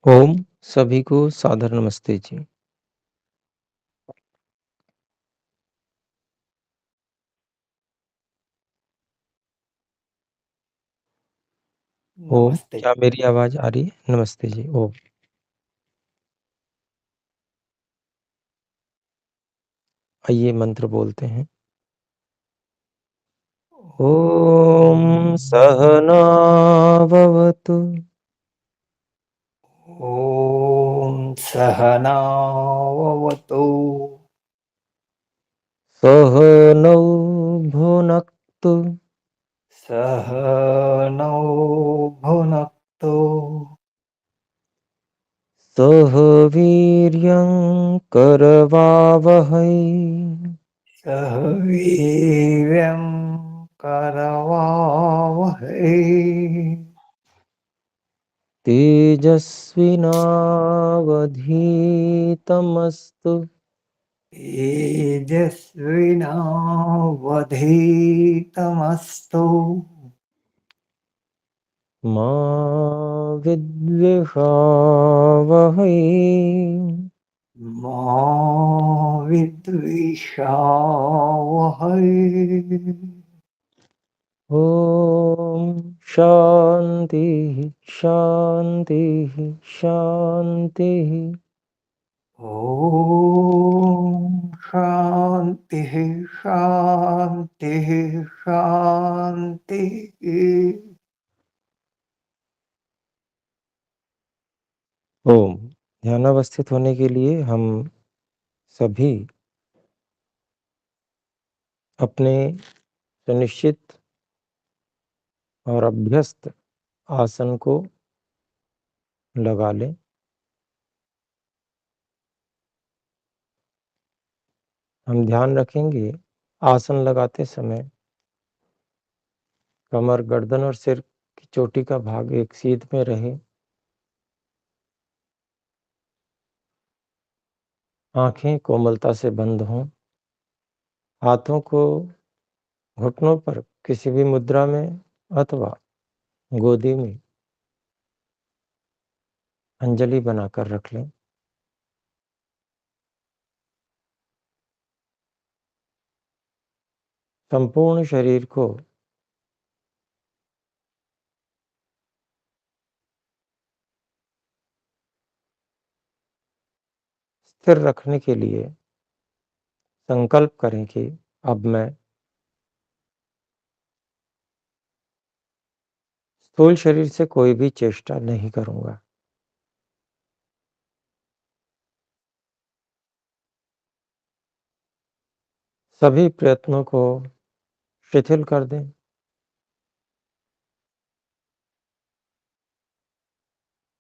ओम सभी को सादर नमस्ते जी। ओम, नमस्ते। क्या मेरी आवाज़ आ रही है? नमस्ते जी, ओम। आइए मंत्र बोलते हैं। ओम सहना भवतु, ॐ सहनाववतु, सहनौ भुनक्तु, सह नौ भुनक्तु, सह वीर्यं करवावहै, सह वीर्यं करवावहै, तेजस्विनावधीतमस्तु तेजस्विनावधीतमस्तु, मा विद्विषावहै। मा विद्विषावहै। ॐ शान्तिः शान्तिः शान्तिः। ॐ शान्तिः शान्तिः शान्तिः। ओम ध्यानावस्थित होने के लिए हम सभी अपने सुनिश्चित और अभ्यस्त आसन को लगा लें। हम ध्यान रखेंगे आसन लगाते समय कमर, गर्दन और सिर की चोटी का भाग एक सीध में रहे। आँखें कोमलता से बंद हों। हाथों को घुटनों पर किसी भी मुद्रा में अथवा गोदी में अंजलि बनाकर रख लें। संपूर्ण शरीर को स्थिर रखने के लिए संकल्प करें कि अब मैं स्थूल शरीर से कोई भी चेष्टा नहीं करूँगा। सभी प्रयत्नों को शिथिल कर दें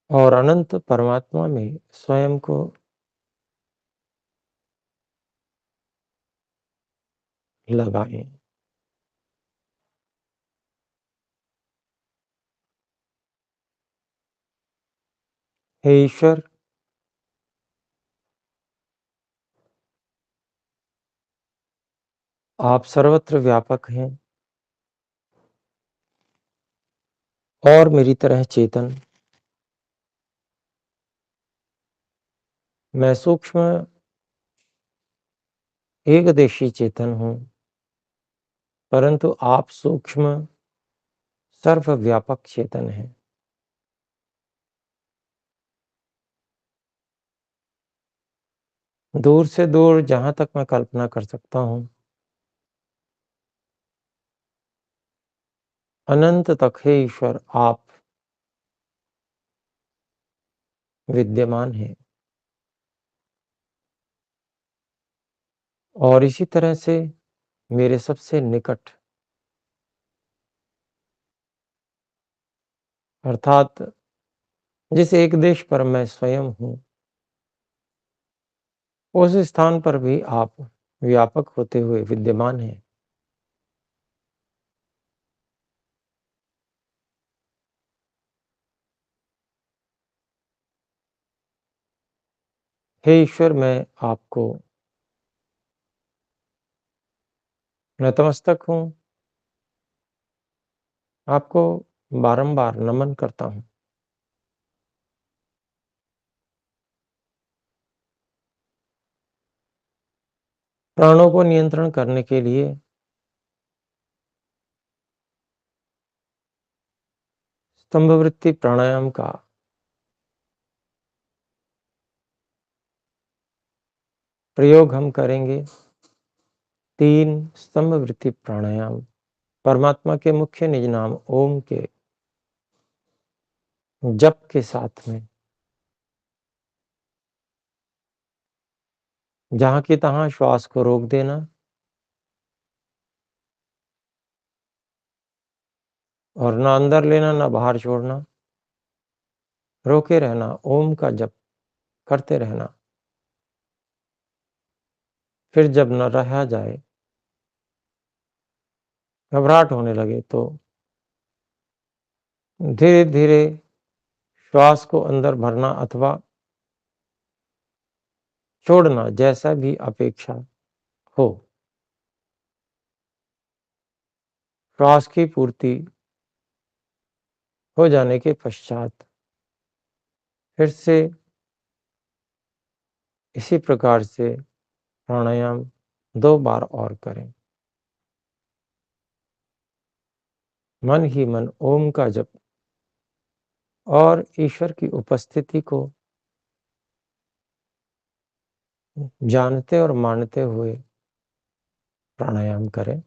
और अनंत परमात्मा में स्वयं को लगाएँ। हे ईश्वर, आप सर्वत्र व्यापक हैं और मेरी तरह चेतन। मैं सूक्ष्म एकदेशी चेतन हूँ, परंतु आप सूक्ष्म सर्वव्यापक चेतन हैं। दूर से दूर जहाँ तक मैं कल्पना कर सकता हूँ, अनंत तक हे ईश्वर आप विद्यमान हैं। और इसी तरह से मेरे सबसे निकट अर्थात जिस एक देश पर मैं स्वयं हूँ, उस स्थान पर भी आप व्यापक होते हुए विद्यमान हैं। हे ईश्वर, मैं आपको नतमस्तक हूँ, आपको बारंबार नमन करता हूँ। प्राणों को नियंत्रण करने के लिए स्तंभवृत्ति प्राणायाम का प्रयोग हम करेंगे। 3 स्तंभवृत्ति प्राणायाम परमात्मा के मुख्य निज नाम ओम के जप के साथ में, जहाँ की तहाँ श्वास को रोक देना और ना अंदर लेना ना बाहर छोड़ना, रोके रहना, ओम का जप करते रहना। फिर जब न रहा जाए, घबराहट होने लगे तो धीरे धीरे श्वास को अंदर भरना अथवा छोड़ना, जैसा भी अपेक्षा हो। श्वास की पूर्ति हो जाने के पश्चात फिर से इसी प्रकार से प्राणायाम 2 बार और करें। मन ही मन ओम का जप और ईश्वर की उपस्थिति को जानते और मानते हुए प्राणायाम करें।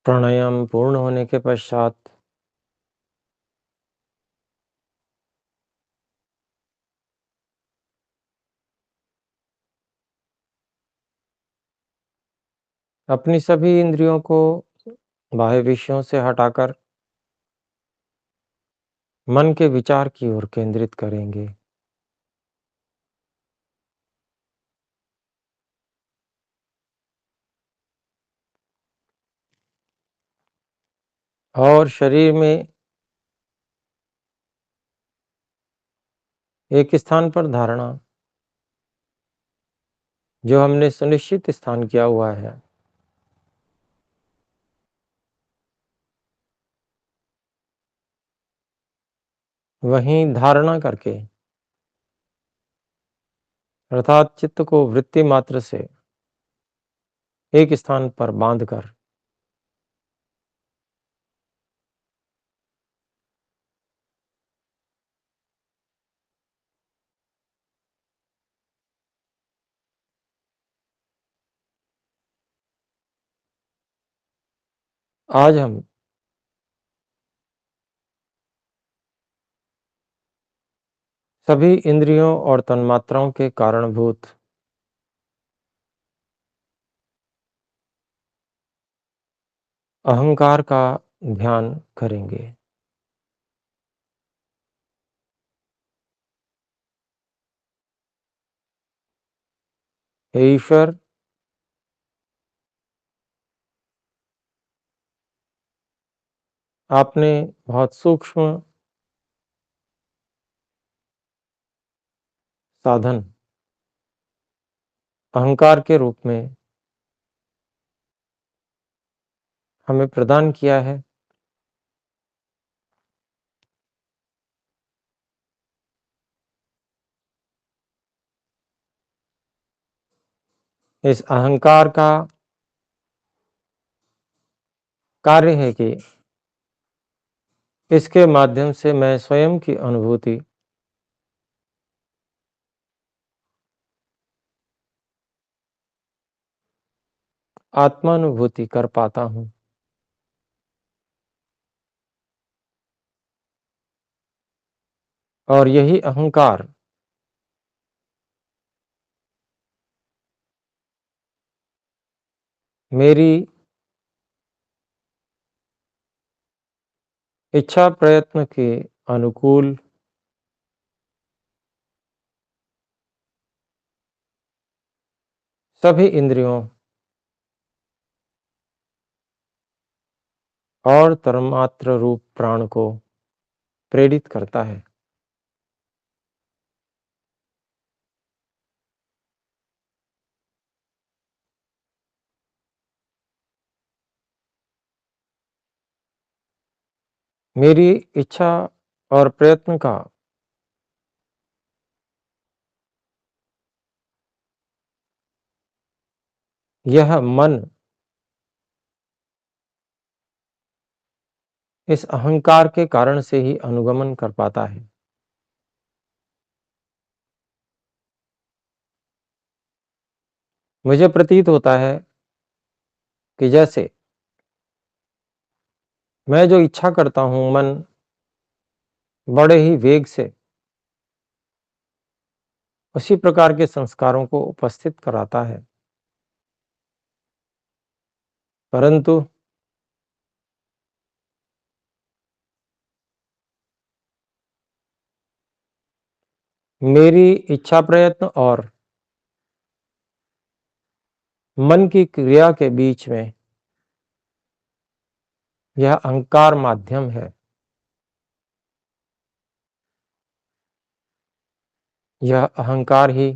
प्राणायाम पूर्ण होने के पश्चात अपनी सभी इंद्रियों को बाह्य विषयों से हटाकर मन के विचार की ओर केंद्रित करेंगे। और शरीर में एक स्थान पर धारणा, जो हमने सुनिश्चित स्थान किया हुआ है, वहीं धारणा करके अर्थात चित्त को वृत्ति मात्र से एक स्थान पर बांधकर आज हम सभी इंद्रियों और तन्मात्राओं के कारणभूत अहंकार का ध्यान करेंगे। हे ईश्वर, आपने बहुत सूक्ष्म साधन अहंकार के रूप में हमें प्रदान किया है। इस अहंकार का कार्य है कि इसके माध्यम से मैं स्वयं की अनुभूति आत्मानुभूति कर पाता हूँ। और यही अहंकार मेरी इच्छा प्रयत्न के अनुकूल सभी इंद्रियों और तन्मात्र रूप प्राण को प्रेरित करता है। मेरी इच्छा और प्रयत्न का यह मन इस अहंकार के कारण से ही अनुगमन कर पाता है। मुझे प्रतीत होता है कि जैसे मैं जो इच्छा करता हूँ, मन बड़े ही वेग से उसी प्रकार के संस्कारों को उपस्थित कराता है। परंतु मेरी इच्छा प्रयत्न और मन की क्रिया के बीच में यह अहंकार माध्यम है। यह अहंकार ही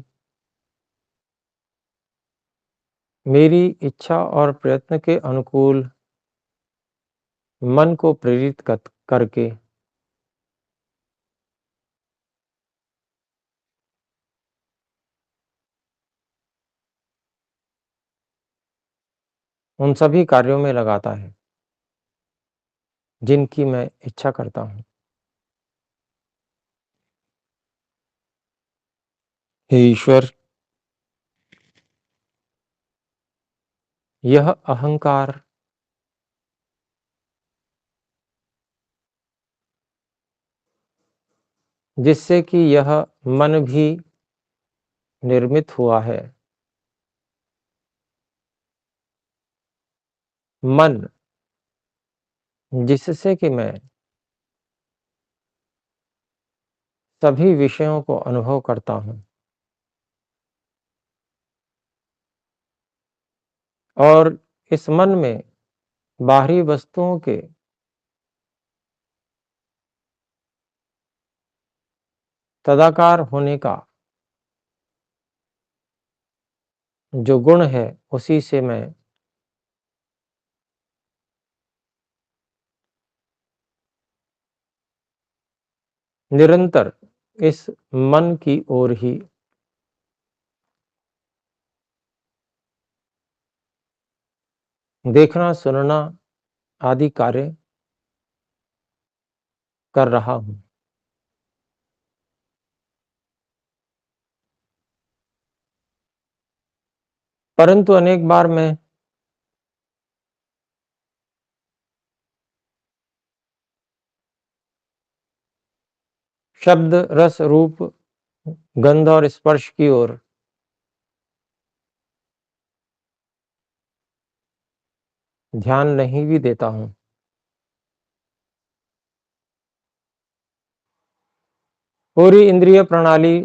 मेरी इच्छा और प्रयत्न के अनुकूल मन को प्रेरित करके उन सभी कार्यों में लगाता है जिनकी मैं इच्छा करता हूँ। हे ईश्वर, यह अहंकार जिससे कि यह मन भी निर्मित हुआ है, मन जिससे कि मैं सभी विषयों को अनुभव करता हूँ और इस मन में बाहरी वस्तुओं के तदाकार होने का जो गुण है, उसी से मैं निरंतर इस मन की ओर ही देखना, सुनना आदि कार्य कर रहा हूँ। परंतु अनेक बार मैं शब्द, रस, रूप, गंध और स्पर्श की ओर ध्यान नहीं भी देता हूँ। पूरी इंद्रिय प्रणाली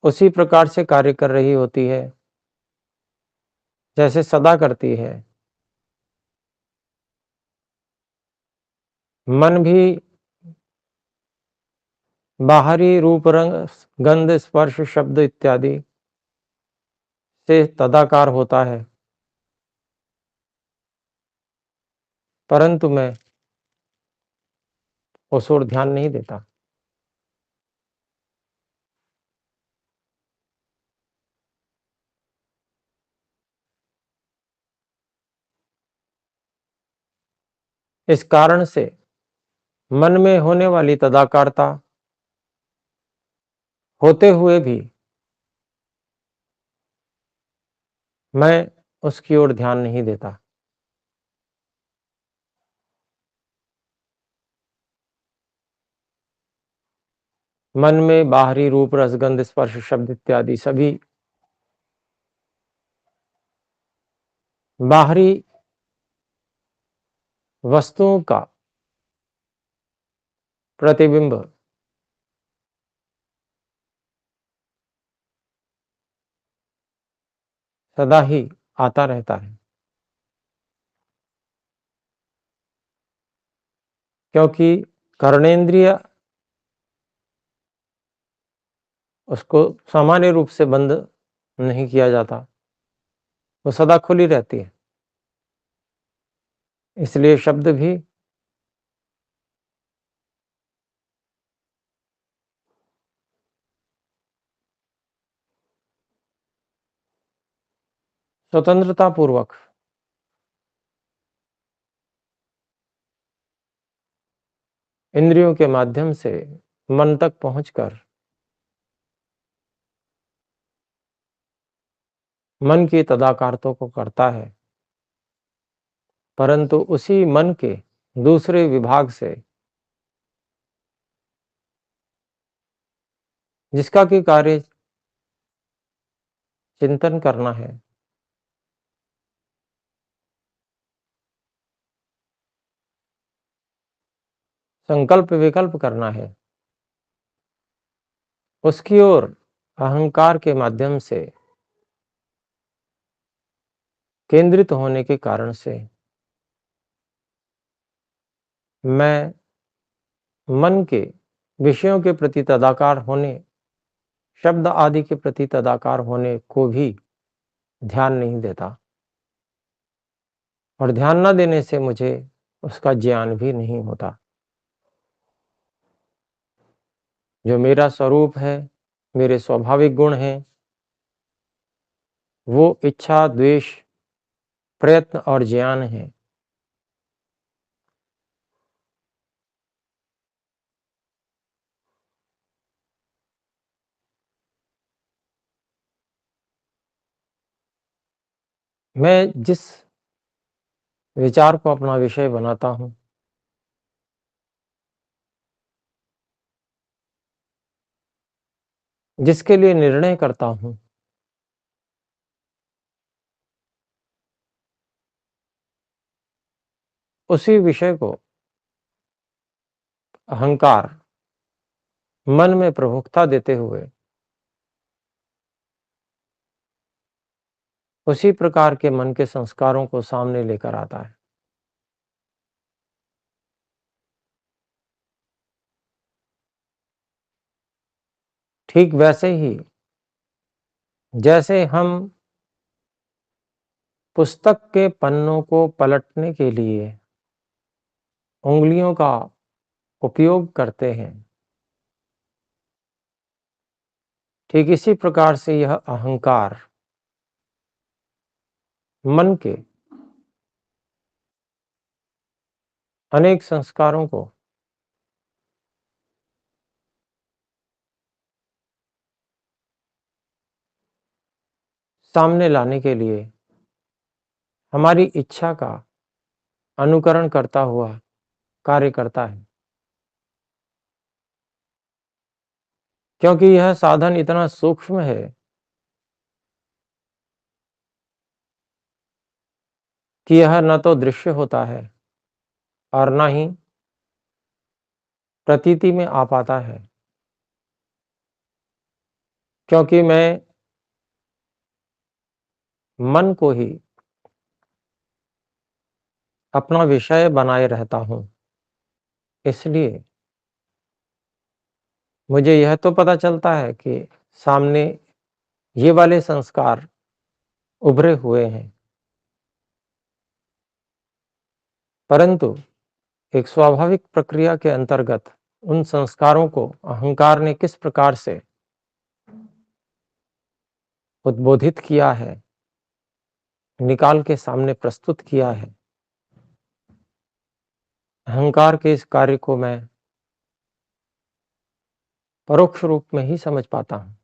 उसी प्रकार से कार्य कर रही होती है जैसे सदा करती है। मन भी बाहरी रूप, रंग, गंध, स्पर्श, शब्द इत्यादि से तदाकार होता है, परंतु मैं उस ओर ध्यान नहीं देता। इस कारण से मन में होने वाली तदाकारता होते हुए भी मैं उसकी ओर ध्यान नहीं देता। मन में बाहरी रूप, रस, गंध, स्पर्श, शब्द इत्यादि सभी बाहरी वस्तुओं का प्रतिबिंब सदा ही आता रहता है, क्योंकि कर्णेंद्रिय उसको सामान्य रूप से बंद नहीं किया जाता, वो सदा खुली रहती है। इसलिए शब्द भी स्वतंत्रता पूर्वक इंद्रियों के माध्यम से मन तक पहुंचकर मन की तदाकारतों को करता है, परंतु उसी मन के दूसरे विभाग से, जिसका कि कार्य चिंतन करना है, संकल्प विकल्प करना है, उसकी ओर अहंकार के माध्यम से केंद्रित होने के कारण से मैं मन के विषयों के प्रति तदाकार होने, शब्द आदि के प्रति तदाकार होने को भी ध्यान नहीं देता, और ध्यान न देने से मुझे उसका ज्ञान भी नहीं होता। जो मेरा स्वरूप है, मेरे स्वाभाविक गुण हैं, वो इच्छा, द्वेष, प्रयत्न और ज्ञान है। मैं जिस विचार को अपना विषय बनाता हूँ, जिसके लिए निर्णय करता हूँ, उसी विषय को अहंकार मन में प्रमुखता देते हुए उसी प्रकार के मन के संस्कारों को सामने लेकर आता है। ठीक वैसे ही जैसे हम पुस्तक के पन्नों को पलटने के लिए उंगलियों का उपयोग करते हैं, ठीक इसी प्रकार से यह अहंकार मन के अनेक संस्कारों को सामने लाने के लिए हमारी इच्छा का अनुकरण करता हुआ कार्य करता है। क्योंकि यह साधन इतना सूक्ष्म है कि यह न तो दृश्य होता है और न ही प्रतीति में आ पाता है। क्योंकि मैं मन को ही अपना विषय बनाए रहता हूँ, इसलिए मुझे यह तो पता चलता है कि सामने ये वाले संस्कार उभरे हुए हैं, परंतु एक स्वाभाविक प्रक्रिया के अंतर्गत उन संस्कारों को अहंकार ने किस प्रकार से उद्बोधित किया है, निकाल के सामने प्रस्तुत किया है, अहंकार के इस कार्य को मैं परोक्ष रूप में ही समझ पाता हूँ।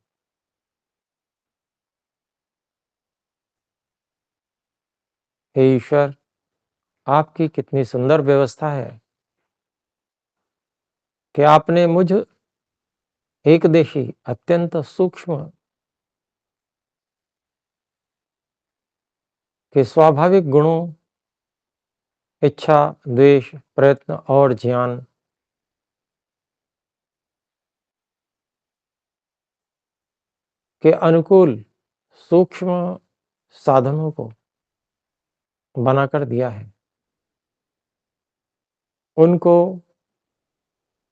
हे ईश्वर, आपकी कितनी सुंदर व्यवस्था है कि आपने मुझ एकदेशी अत्यंत सूक्ष्म के स्वाभाविक गुणों इच्छा, द्वेष, प्रयत्न और ज्ञान के अनुकूल सूक्ष्म साधनों को बनाकर दिया है। उनको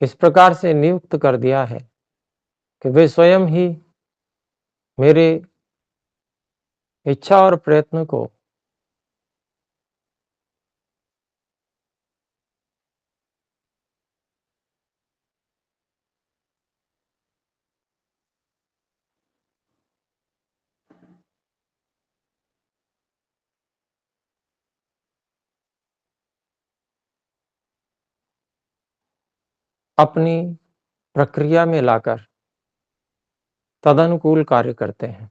इस प्रकार से नियुक्त कर दिया है कि वे स्वयं ही मेरे इच्छा और प्रयत्न को अपनी प्रक्रिया में लाकर तदनुकूल कार्य करते हैं।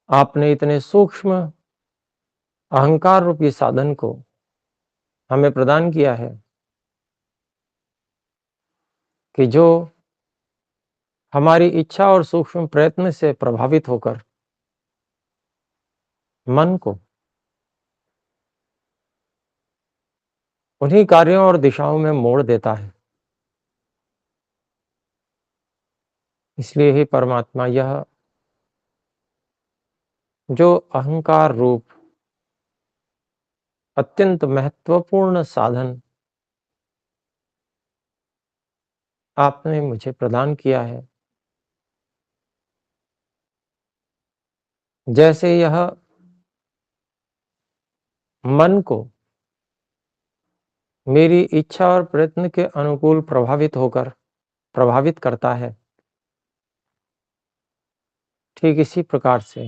आपने इतने सूक्ष्म अहंकार रूपी साधन को हमें प्रदान किया है कि जो हमारी इच्छा और सूक्ष्म प्रयत्न से प्रभावित होकर मन को उन्हीं कार्यों और दिशाओं में मोड़ देता है। इसलिए ही परमात्मा यह जो अहंकार रूप अत्यंत महत्वपूर्ण साधन आपने मुझे प्रदान किया है, जैसे यह मन को मेरी इच्छा और प्रयत्न के अनुकूल प्रभावित करता है, ठीक इसी प्रकार से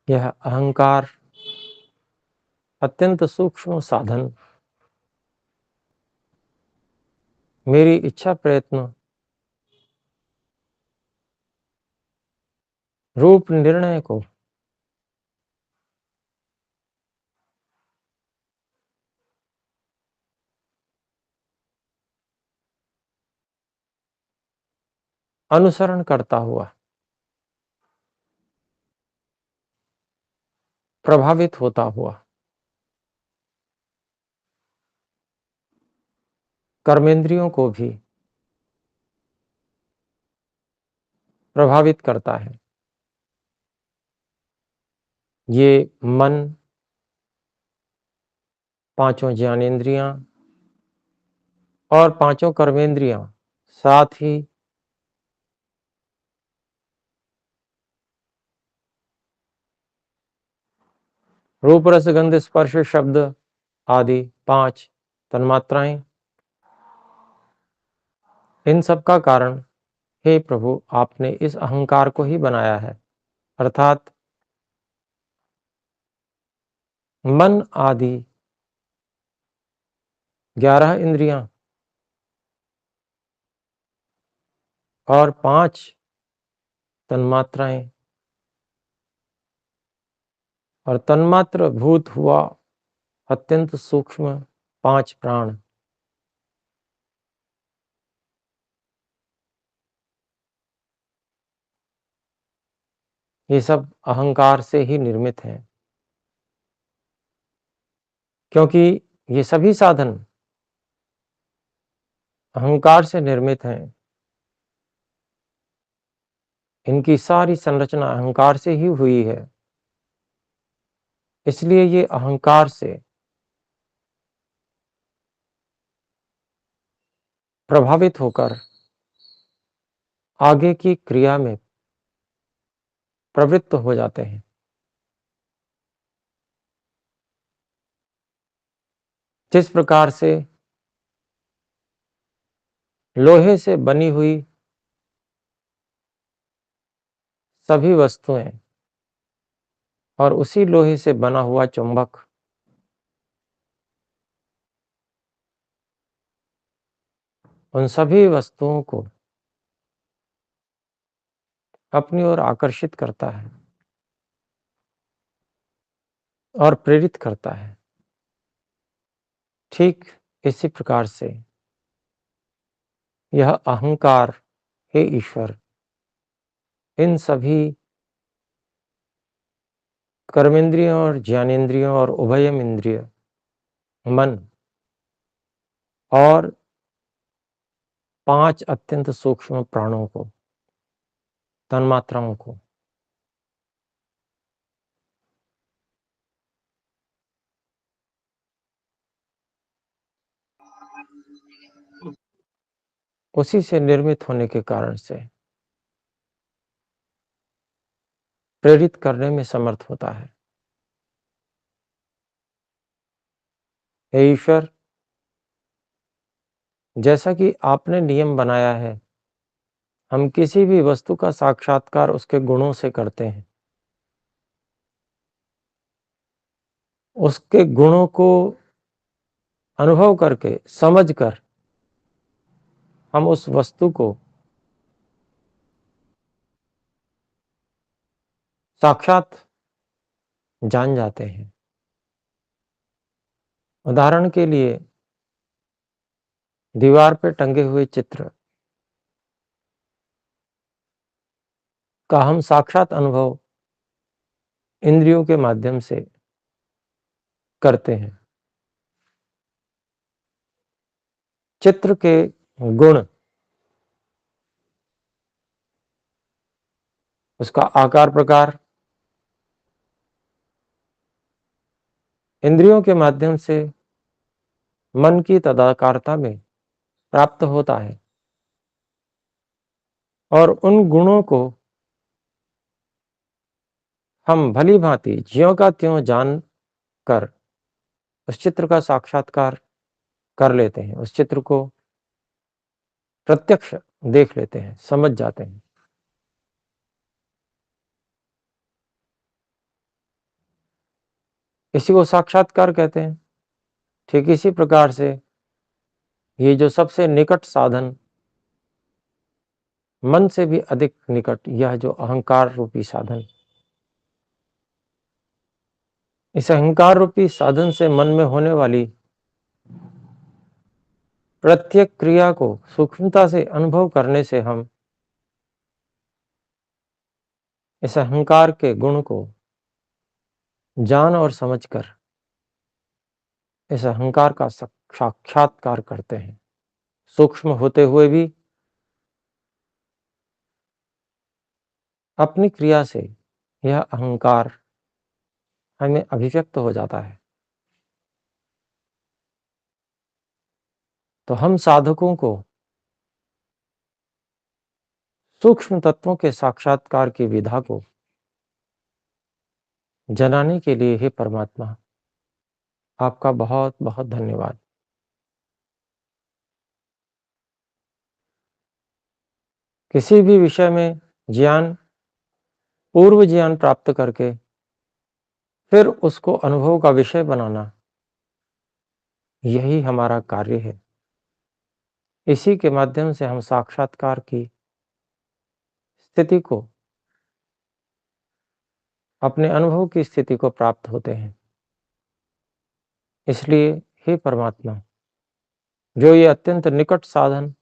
यह अहंकार अत्यंत सूक्ष्म साधन मेरी इच्छा प्रयत्न रूप निर्णय को अनुसरण करता हुआ प्रभावित होता हुआ कर्मेंद्रियों को भी प्रभावित करता है। ये मन, पांचों ज्ञानेंद्रियां और पांचों कर्मेंद्रियां, साथ ही रूप रस गंध स्पर्श शब्द आदि 5 तन्मात्राएं, इन सब का कारण हे प्रभु आपने इस अहंकार को ही बनाया है, अर्थात मन आदि 11 इंद्रियां और 5 तन्मात्राएं और तन्मात्र भूत हुआ अत्यंत सूक्ष्म 5 प्राण, ये सब अहंकार से ही निर्मित हैं। क्योंकि ये सभी साधन अहंकार से निर्मित हैं, इनकी सारी संरचना अहंकार से ही हुई है, इसलिए ये अहंकार से प्रभावित होकर आगे की क्रिया में प्रवृत्त हो जाते हैं। जिस प्रकार से लोहे से बनी हुई सभी वस्तुएं और उसी लोहे से बना हुआ चुंबक उन सभी वस्तुओं को अपनी ओर आकर्षित करता है और प्रेरित करता है, ठीक इसी प्रकार से यह अहंकार, हे ईश्वर, इन सभी कर्मेंद्रियों और ज्ञानेंद्रियों और उभयम इंद्रिय, मन और 5 अत्यंत सूक्ष्म प्राणों को, तन्मात्राओं को उसी से निर्मित होने के कारण से प्रेरित करने में समर्थ होता है। हे ईश्वर, जैसा कि आपने नियम बनाया है, हम किसी भी वस्तु का साक्षात्कार उसके गुणों से करते हैं। उसके गुणों को अनुभव करके, समझकर हम उस वस्तु को साक्षात जान जाते हैं। उदाहरण के लिए दीवार पे टंगे हुए चित्र का हम साक्षात अनुभव इंद्रियों के माध्यम से करते हैं। चित्र के गुण, उसका आकार प्रकार इंद्रियों के माध्यम से मन की तदाकारता में प्राप्त होता है और उन गुणों को हम भली भांति ज्यों का त्यों जान कर उस चित्र का साक्षात्कार कर लेते हैं, उस चित्र को प्रत्यक्ष देख लेते हैं, समझ जाते हैं। इसी को साक्षात्कार कहते हैं। ठीक इसी प्रकार से ये जो सबसे निकट साधन, मन से भी अधिक निकट, यह जो अहंकार रूपी साधन, इस अहंकार रूपी साधन से मन में होने वाली प्रत्येक क्रिया को सूक्ष्मता से अनुभव करने से हम इस अहंकार के गुण को जान और समझकर इस अहंकार का साक्षात्कार करते हैं। सूक्ष्म होते हुए भी अपनी क्रिया से यह अहंकार हमें अभिव्यक्त हो जाता है। तो हम साधकों को सूक्ष्म तत्वों के साक्षात्कार की विधा को जनाने के लिए हे परमात्मा, आपका बहुत बहुत धन्यवाद। किसी भी विषय में ज्ञान, पूर्व ज्ञान प्राप्त करके फिर उसको अनुभव का विषय बनाना, यही हमारा कार्य है। इसी के माध्यम से हम साक्षात्कार की स्थिति को, अपने अनुभव की स्थिति को प्राप्त होते हैं। इसलिए हे परमात्मा, जो ये अत्यंत निकट साधन,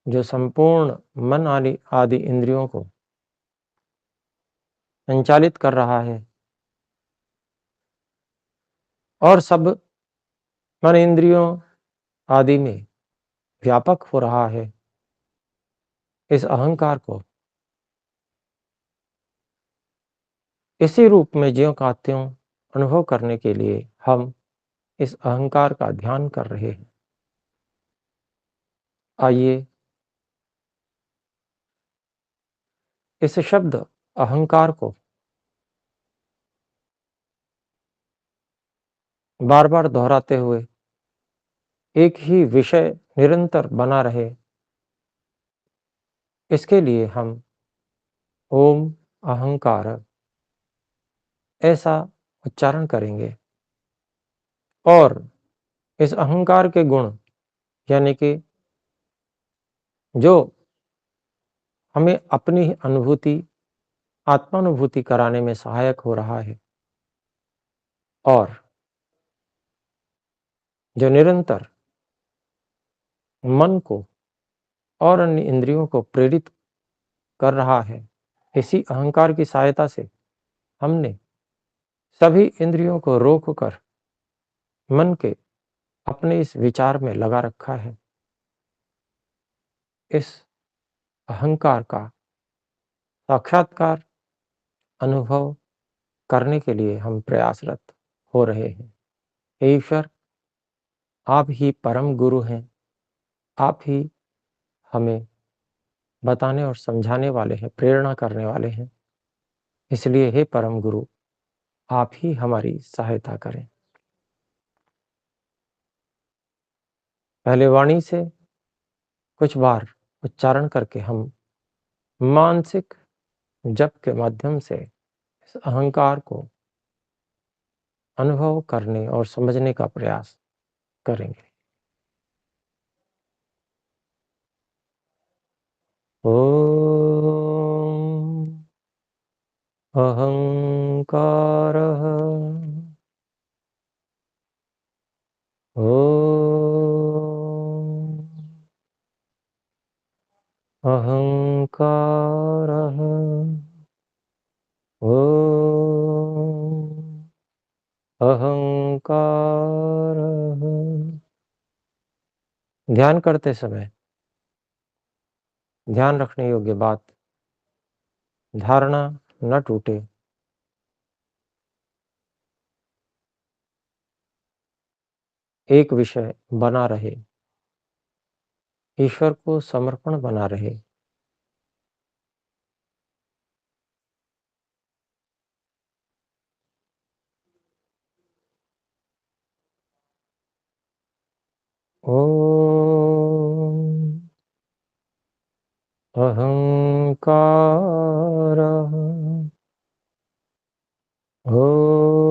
जो संपूर्ण मन आदि इंद्रियों को संचालित कर रहा है और सब मन इंद्रियों आदि में व्यापक हो रहा है, इस अहंकार को इसी रूप में ज्यों का त्यों अनुभव करने के लिए हम इस अहंकार का ध्यान कर रहे हैं। आइए इस शब्द अहंकार को बार बार दोहराते हुए एक ही विषय निरंतर बना रहे, इसके लिए हम ओम अहंकार ऐसा उच्चारण करेंगे और इस अहंकार के गुण, यानी कि जो हमें अपनी अनुभूति, आत्मानुभूति कराने में सहायक हो रहा है और जो निरंतर मन को और अन्य इंद्रियों को प्रेरित कर रहा है, इसी अहंकार की सहायता से हमने सभी इंद्रियों को रोककर मन के अपने इस विचार में लगा रखा है। इस अहंकार का साक्षात्कार अनुभव करने के लिए हम प्रयासरत हो रहे हैं। हे ईश्वर, आप ही परम गुरु हैं, आप ही हमें बताने और समझाने वाले हैं, प्रेरणा करने वाले हैं। इसलिए हे परम गुरु, आप ही हमारी सहायता करें। पहले वाणी से कुछ बार उच्चारण करके हम मानसिक जप के माध्यम से इस अहंकार को अनुभव करने और समझने का प्रयास करेंगे। ओम अहंकारः ओम अहंकारः ओम अहंकारः। ध्यान करते समय ध्यान रखने योग्य बात, धारणा न टूटे, एक विषय बना रहे, ईश्वर को समर्पण बना रहे। ओम अहंकारः ओम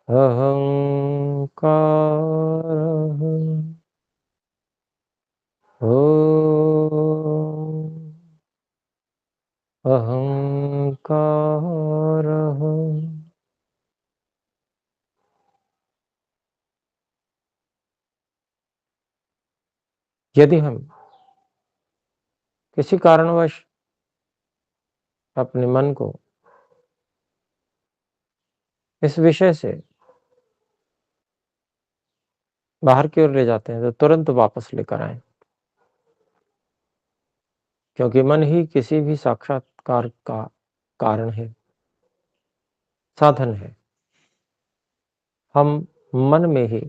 अहंकारः ओम अहंकारः। यदि हम किसी कारणवश अपने मन को इस विषय से बाहर की ओर ले जाते हैं तो तुरंत वापस लेकर आएं, क्योंकि मन ही किसी भी साक्षात्कार का कारण है, साधन है। हम मन में ही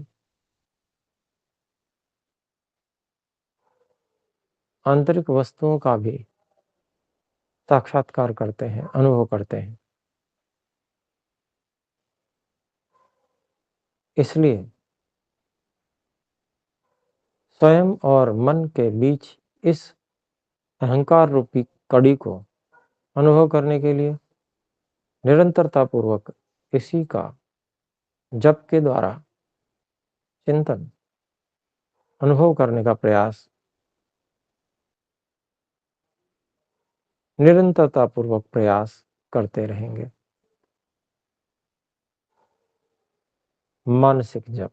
आंतरिक वस्तुओं का भी साक्षात्कार करते हैं, अनुभव करते हैं। इसलिए स्वयं और मन के बीच इस अहंकार रूपी कड़ी को अनुभव करने के लिए निरंतरता पूर्वक इसी का जप के द्वारा चिंतन, अनुभव करने का प्रयास निरंतरता पूर्वक प्रयास करते रहेंगे। मानसिक जप।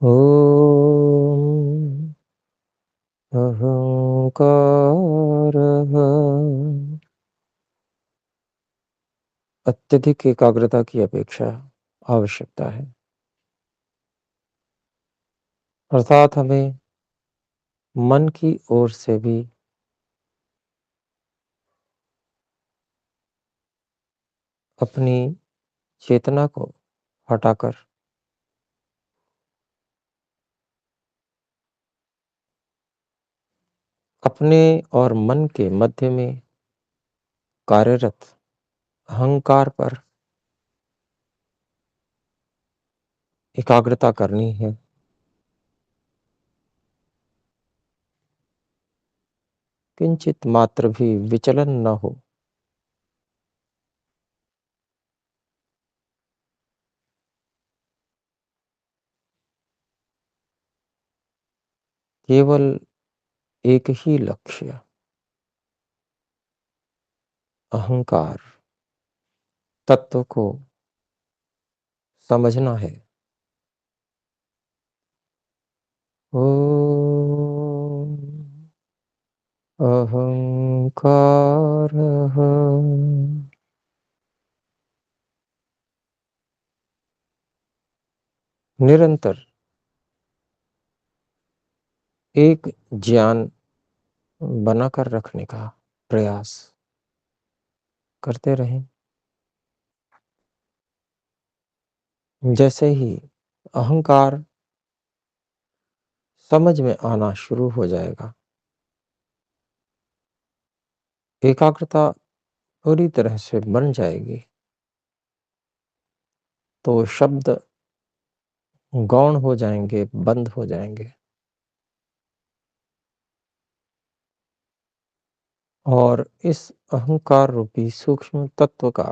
ॐ अहंकारः। अत्यधिक एकाग्रता की अपेक्षा आवश्यकता है, अर्थात हमें मन की ओर से भी अपनी चेतना को हटाकर अपने और मन के मध्य में कार्यरत अहंकार पर एकाग्रता करनी है। किंचित मात्र भी विचलन न हो। केवल एक ही लक्ष्य, अहंकार तत्व को समझना है। ओम अहंकारः। निरंतर एक ज्ञान बनाकर रखने का प्रयास करते रहें। जैसे ही अहंकार समझ में आना शुरू हो जाएगा, एकाग्रता पूरी तरह से बन जाएगी, तो शब्द गौण हो जाएंगे, बंद हो जाएंगे और इस अहंकार रूपी सूक्ष्म तत्व का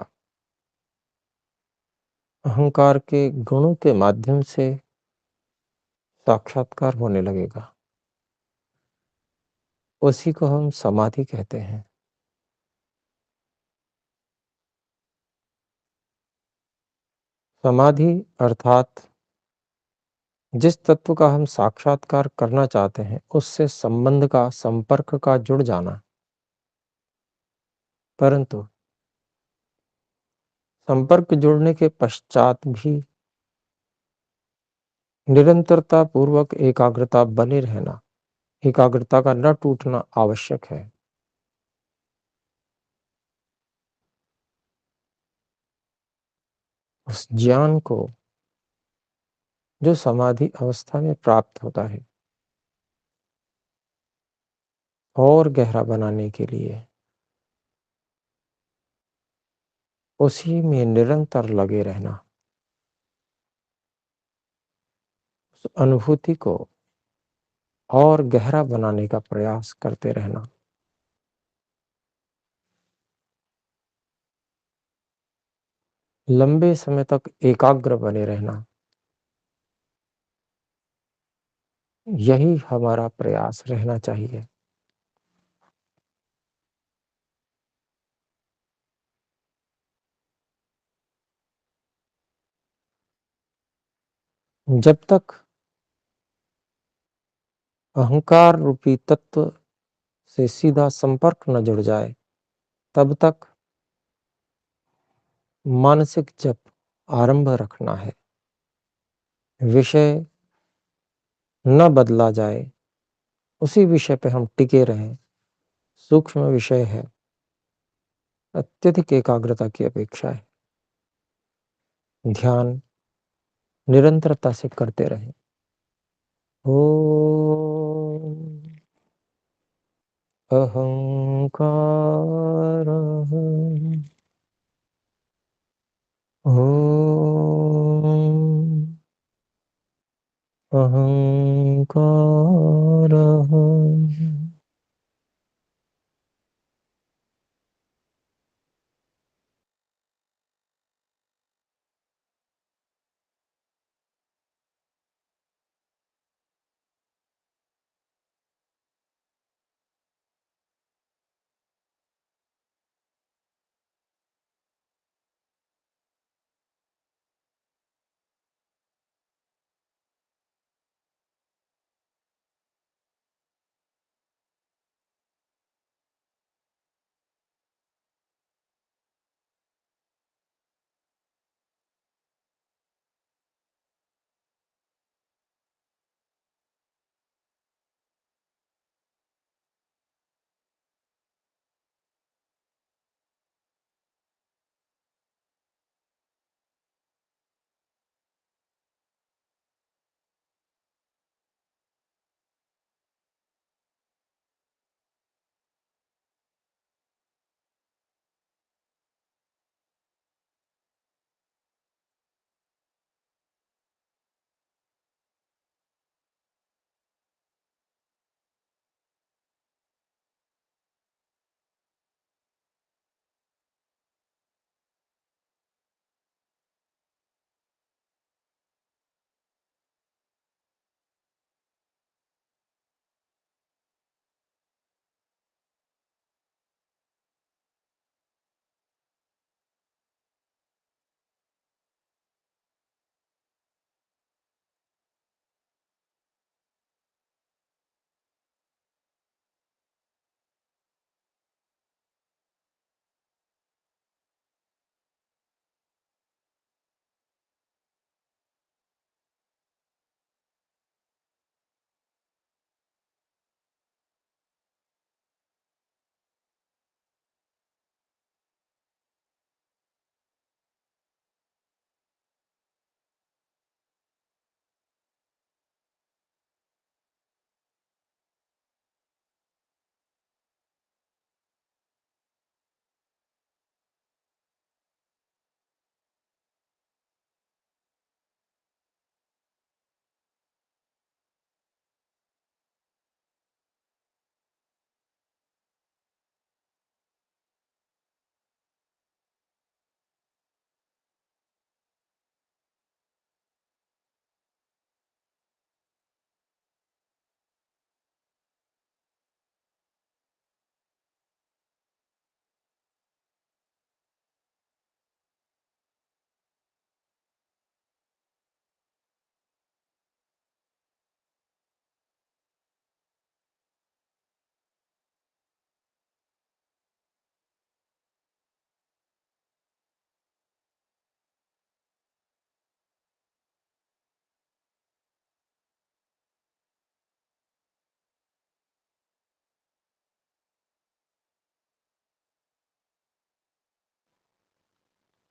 अहंकार के गुणों के माध्यम से साक्षात्कार होने लगेगा। उसी को हम समाधि कहते हैं। समाधि अर्थात जिस तत्व का हम साक्षात्कार करना चाहते हैं, उससे संबंध का, संपर्क का जुड़ जाना। परंतु संपर्क जुड़ने के पश्चात भी निरंतरता पूर्वक एकाग्रता बने रहना, एकाग्रता का न टूटना आवश्यक है। उस ज्ञान को जो समाधि अवस्था में प्राप्त होता है, और गहरा बनाने के लिए उसी में निरंतर लगे रहना, उस अनुभूति को और गहरा बनाने का प्रयास करते रहना। लंबे समय तक एकाग्र बने रहना, यही हमारा प्रयास रहना चाहिए। जब तक अहंकार रूपी तत्व से सीधा संपर्क न जुड़ जाए, तब तक मानसिक जप आरंभ रखना है। विषय न बदला जाए, उसी विषय पे हम टिके रहें। सूक्ष्म विषय है, अत्यधिक एकाग्रता की अपेक्षा है। ध्यान निरंतरता से करते रहें। ओम अहंकारः। ओम अहंकारः।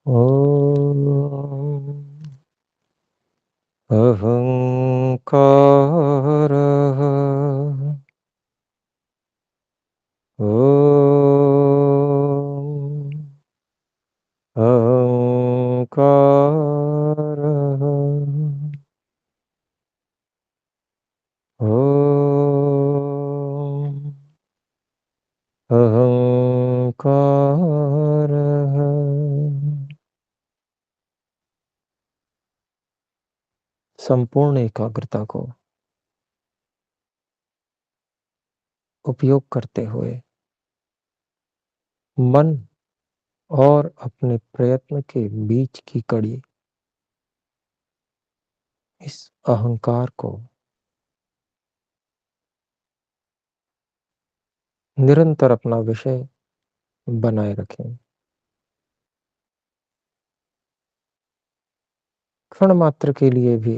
ॐ अहङ्कारः ॐ अहङ्कारः ॐ अहङ्कारः संपूर्ण एकाग्रता को उपयोग करते हुए मन और अपने प्रयत्न के बीच की कड़ी इस अहंकार को निरंतर अपना विषय बनाए रखें। क्षण मात्र के लिए भी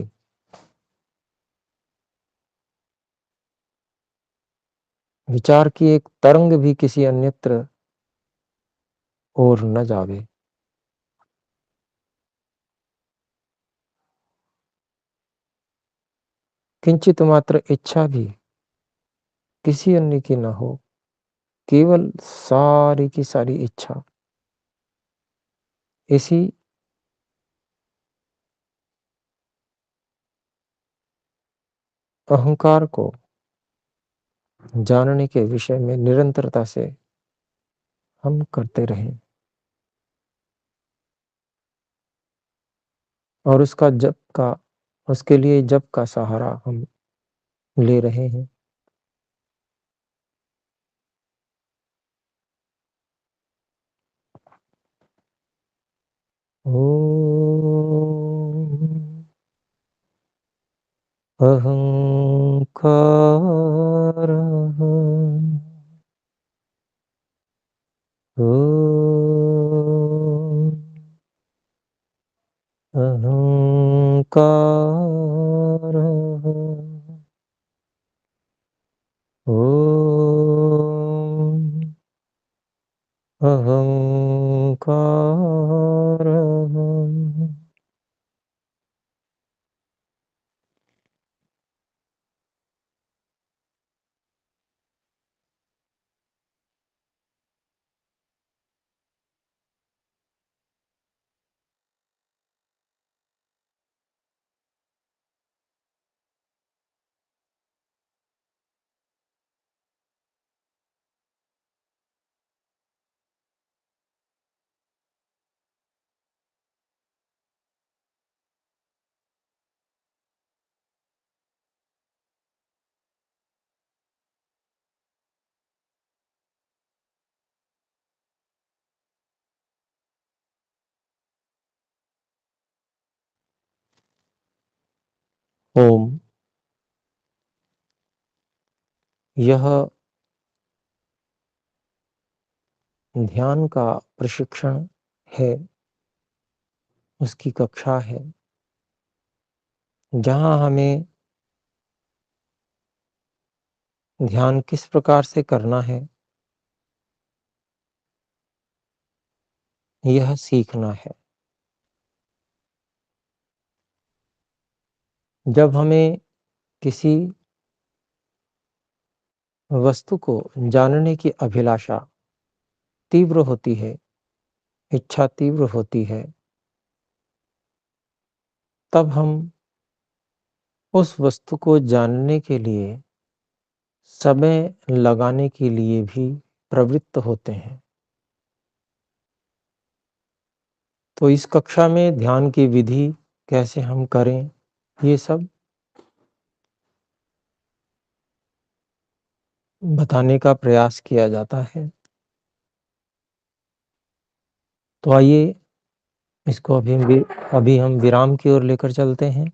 विचार की एक तरंग भी किसी अन्यत्र ओर न जावे। किंचित मात्र इच्छा भी किसी अन्य की न हो, केवल सारी की सारी इच्छा इसी अहंकार को जानने के विषय में निरंतरता से हम करते रहें और उसके लिए जप का सहारा हम ले रहे हैं। ओम अहंकारः ओम अहंकारः ओम अहंकारः ओम यह ध्यान का प्रशिक्षण है, उसकी कक्षा है, जहाँ हमें ध्यान किस प्रकार से करना है, यह सीखना है। जब हमें किसी वस्तु को जानने की अभिलाषा तीव्र होती है, इच्छा तीव्र होती है, तब हम उस वस्तु को जानने के लिए समय लगाने के लिए भी प्रवृत्त होते हैं। तो इस कक्षा में ध्यान की विधि कैसे हम करें, ये सब बताने का प्रयास किया जाता है। तो आइए इसको अभी हम विराम की ओर लेकर चलते हैं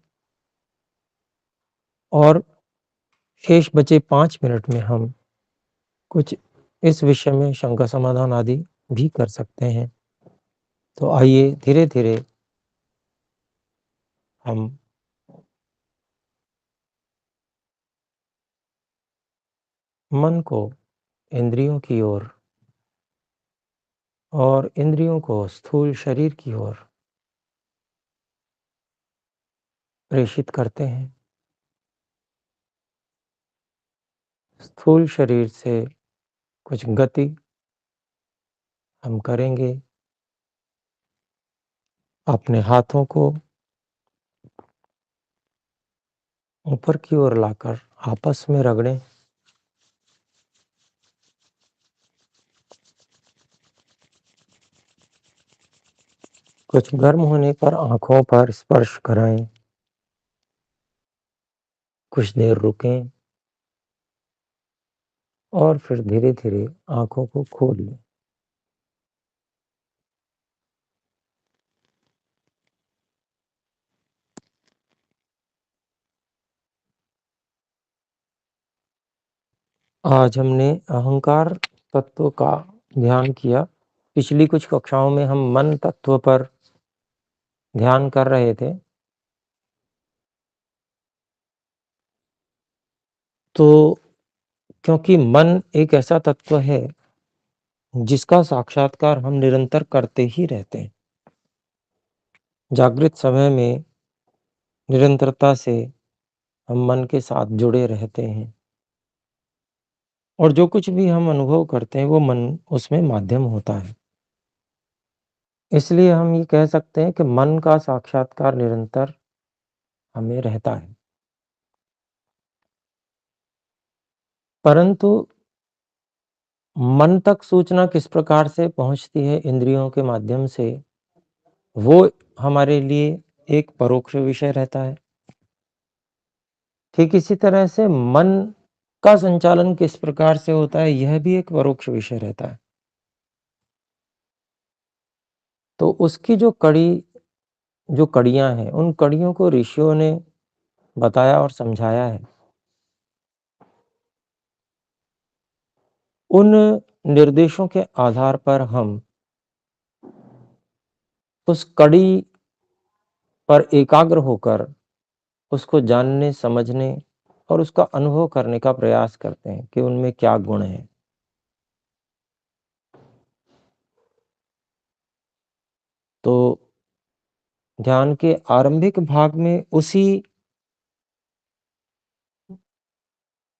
और शेष बचे 5 मिनट में हम कुछ इस विषय में शंका समाधान आदि भी कर सकते हैं। तो आइए धीरे-धीरे हम मन को इंद्रियों की ओर और इंद्रियों को स्थूल शरीर की ओर प्रेषित करते हैं। स्थूल शरीर से कुछ गति हम करेंगे। अपने हाथों को ऊपर की ओर लाकर आपस में रगड़ें। कुछ गर्म होने पर आंखों पर स्पर्श कराएं। कुछ देर रुकें और फिर धीरे-धीरे आंखों को खोल लें। आज हमने अहंकार तत्व का ध्यान किया। पिछली कुछ कक्षाओं में हम मन तत्व पर ध्यान कर रहे थे। तो क्योंकि मन एक ऐसा तत्व है जिसका साक्षात्कार हम निरंतर करते ही रहते हैं। जागृत समय में निरंतरता से हम मन के साथ जुड़े रहते हैं और जो कुछ भी हम अनुभव करते हैं वो मन उसमें माध्यम होता है। इसलिए हम ये कह सकते हैं कि मन का साक्षात्कार निरंतर हमें रहता है। परंतु मन तक सूचना किस प्रकार से पहुंचती है इंद्रियों के माध्यम से, वो हमारे लिए एक परोक्ष विषय रहता है। ठीक इसी तरह से मन का संचालन किस प्रकार से होता है, यह भी एक परोक्ष विषय रहता है। तो उसकी जो कड़ियां हैं, उन कड़ियों को ऋषियों ने बताया और समझाया है। उन निर्देशों के आधार पर हम उस कड़ी पर एकाग्र होकर उसको जानने, समझने और उसका अनुभव करने का प्रयास करते हैं कि उनमें क्या गुण है। तो ध्यान के आरंभिक भाग में उसी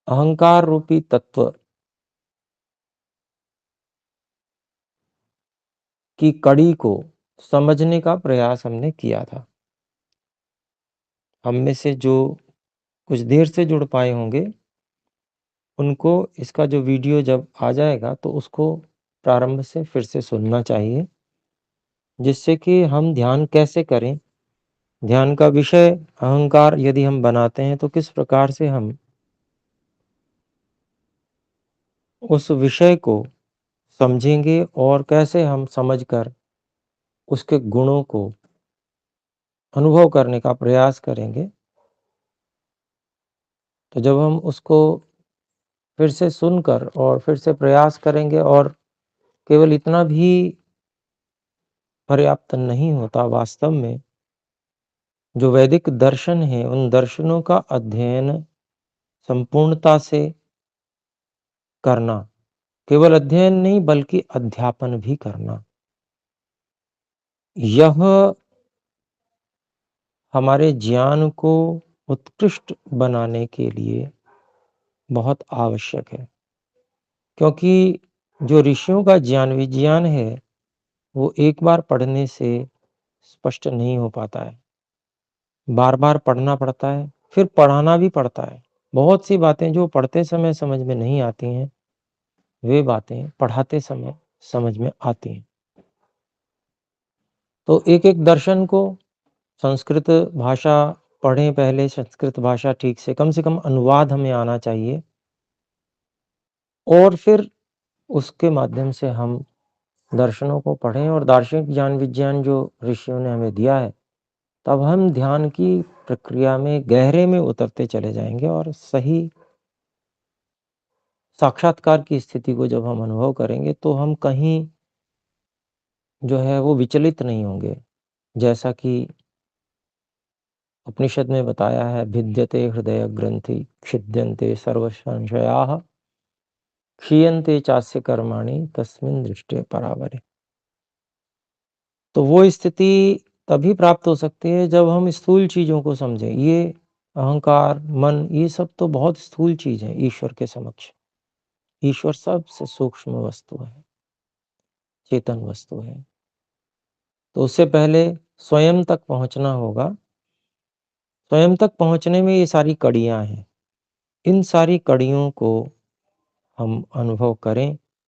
अहंकार रूपी तत्व की कड़ी को समझने का प्रयास हमने किया था। हम में से जो कुछ देर से जुड़ पाए होंगे, उनको इसका जो वीडियो जब आ जाएगा तो उसको प्रारंभ से फिर से सुनना चाहिए, जिससे कि हम ध्यान कैसे करें, ध्यान का विषय अहंकार यदि हम बनाते हैं तो किस प्रकार से हम उस विषय को समझेंगे और कैसे हम समझकर उसके गुणों को अनुभव करने का प्रयास करेंगे। तो जब हम उसको फिर से सुनकर और फिर से प्रयास करेंगे और केवल इतना भी पर्याप्त नहीं होता, वास्तव में जो वैदिक दर्शन है, उन दर्शनों का अध्ययन संपूर्णता से करना, केवल अध्ययन नहीं बल्कि अध्यापन भी करना, यह हमारे ज्ञान को उत्कृष्ट बनाने के लिए बहुत आवश्यक है। क्योंकि जो ऋषियों का ज्ञान विज्ञान है, वो एक बार पढ़ने से स्पष्ट नहीं हो पाता है। बार-बार पढ़ना पड़ता है, फिर पढ़ाना भी पड़ता है। बहुत सी बातें जो पढ़ते समय समझ में नहीं आती हैं, वे बातें पढ़ाते समय समझ में आती हैं। तो एक-एक दर्शन को संस्कृत भाषा पढ़ें, पहले संस्कृत भाषा ठीक से कम अनुवाद हमें आना चाहिए और फिर उसके माध्यम से हम दर्शनों को पढ़ें और दार्शनिक ज्ञान विज्ञान जो ऋषियों ने हमें दिया है, तब हम ध्यान की प्रक्रिया में गहरे में उतरते चले जाएँगे और सही साक्षात्कार की स्थिति को जब हम अनुभव करेंगे, तो हम कहीं जो है वो विचलित नहीं होंगे। जैसा कि उपनिषद में बताया है, भिद्यते हृदय ग्रंथि छिद्यन्ते सर्व संशयाः क्षीयन्ते चास्य कर्माणि तस्मिन् दृष्टे परावरे। तो वो स्थिति तभी प्राप्त हो सकती है जब हम स्थूल चीज़ों को समझें। ये अहंकार, मन, ये सब तो बहुत स्थूल चीज़ है ईश्वर के समक्ष। ईश्वर सबसे सूक्ष्म वस्तु है, चेतन वस्तु है। तो उससे पहले स्वयं तक पहुँचना होगा। स्वयं तक पहुँचने में ये सारी कड़ियाँ हैं। इन सारी कड़ियों को हम अनुभव करें